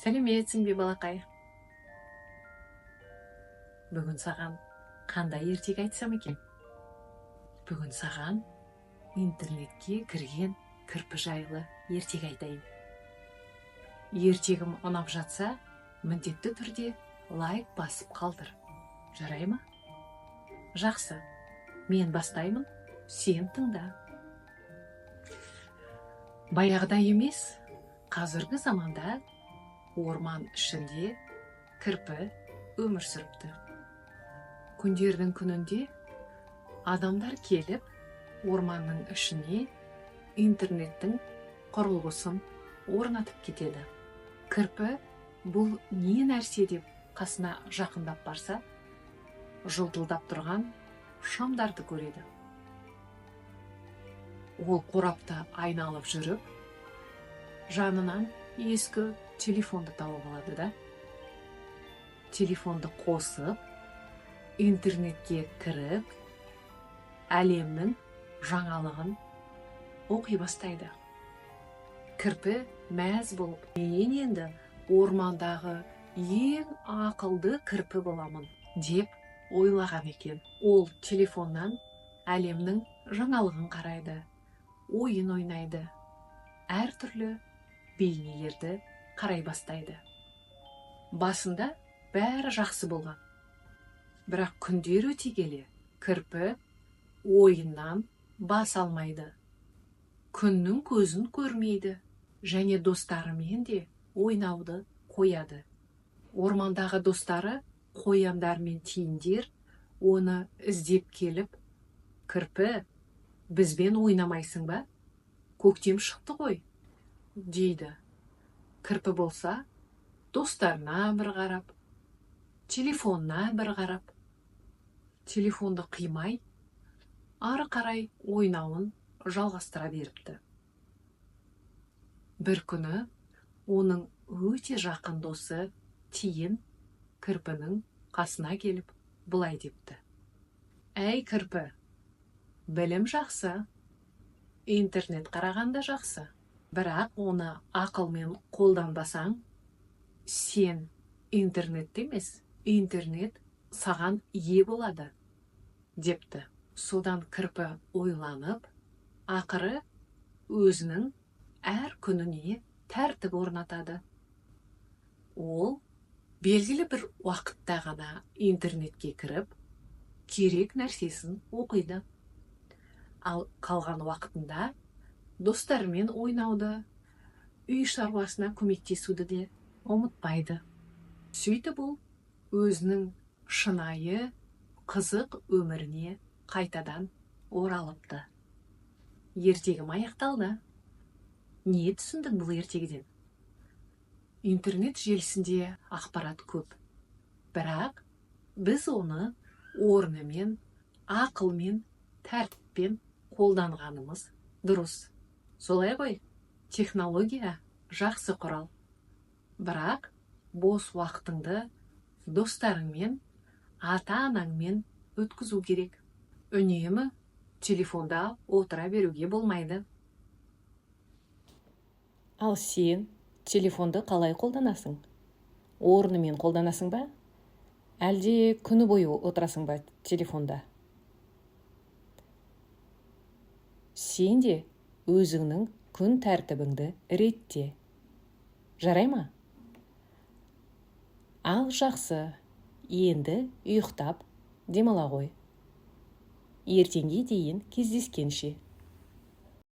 Сәлеметсің бе, балақай? Бүгін саған қандай ертек айтсам екен? Бүгін саған интернетке кірген кірпі жайлы ертек айтайын. Ертегім ұнап жатса, міндетті түрде лайк басып қалдыр. Жарай ма? Жақсы, мен бастаймын, сен тыңда. Баяғыда емес, қазіргі заманда орман ішінде кірпі өмір сүріпті. Күндердің күнінде адамдар келіп, орманның ішіне интернеттің құрылғысын орнатып кетеді. Кірпі бұл не нәрсе деп қасына жақындап барса, жылтылдап тұрған шамдарды көреді. Ол қорапта айналып жүріп, жанынан ескі телефонды тауып алады да. Телефонды қосып, интернетке кіріп, әлемнің жаңалығын оқи бастайды. Кірпі мәз болып, мен енді ормандағы ең ақылды кірпі боламын деп ойлаған екен. Ол телефоннан әлемнің жаңалығын қарайды, ойын ойнайды, әртүрлі бейнелерді қарай бастайды. Басында бәрі жақсы болған. Бірақ күндер өте келе, кірпі ойыннан бас алмайды. Күннің көзін көрмейді, және достарымен де ойнауды қояды. Ормандағы достары, қояндар мен тиіндер оны іздеп келіп, кірпі, бізбен ойнамайсың ба? Көктем шықты ғой, дейді. Кірпі болса, достарына бір қарап, телефонына бір қарап, телефонды қимай, ары қарай ойнауын жалғастыра беріпті. Бір күні оның өте жақын досы тиін кірпінің қасына келіп, былай депті. Әй кірпі, білім жақсы, интернет қарағанда жақсы, бірақ оны ақылмен қолданбасаң, сен интернет емес, интернет саған ие болады, депті. Содан кірпі ойланып, ақыры өзінің әр күніне тәртіп орнатады. Ол белгілі бір уақытта ғана интернетке кіріп, керек нәрсесін оқиды. Ал қалған уақытында достарымен ойнауды, үй шаруасына көмектесуді де ұмытпайды. Сөйтіп ол өзінің шынайы, қызық өміріне қайтадан оралыпты. Ертегім аяқталды. Не түсіндің бұл ертегіден? Интернет желісінде ақпарат көп. Бірақ біз оны орнымен, ақылмен, тәртіппен қолданғанымыз дұрыс. Солай ғой, технология жақсы құрал. Бірақ бос уақытыңды достарыңмен, ата-анаңмен өткізу керек. Үнемі телефонда отыра беруге болмайды. Ал сен телефонды қалай қолданасың? Орнымен қолданасың ба? Әлде күні бойы отырасың ба телефонда? Сен де өзіңнің күн тәртібіңді ретте. Жарай ма? Ал жақсы, енді ұйықтап демала ғой. Ертеңге дейін кездескенше.